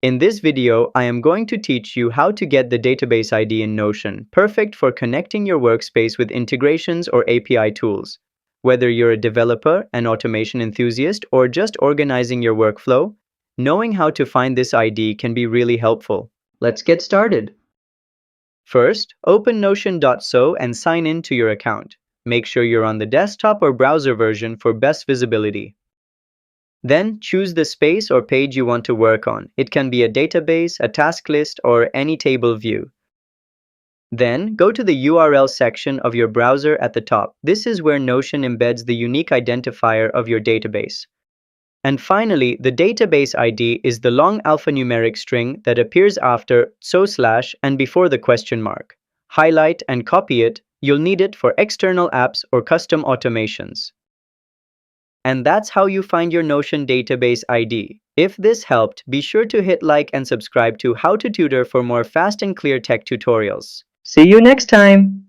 In this video, I am going to teach you how to get the database ID in Notion, perfect for connecting your workspace with integrations or API tools. Whether you're a developer, an automation enthusiast, or just organizing your workflow, knowing how to find this ID can be really helpful. Let's get started. First, open Notion.so and sign in to your account. Make sure you're on the desktop or browser version for best visibility. Then choose the space or page you want to work on. It can be a database, a task list, or any table view. Then go to the URL section of your browser at the top. This is where Notion embeds the unique identifier of your database. And finally, the database ID is the long alphanumeric string that appears after // and before the question mark. Highlight and copy it. You'll need it for external apps or custom automations. And that's how you find your Notion database ID. If this helped, be sure to hit like and subscribe to How to Tutor for more fast and clear tech tutorials. See you next time!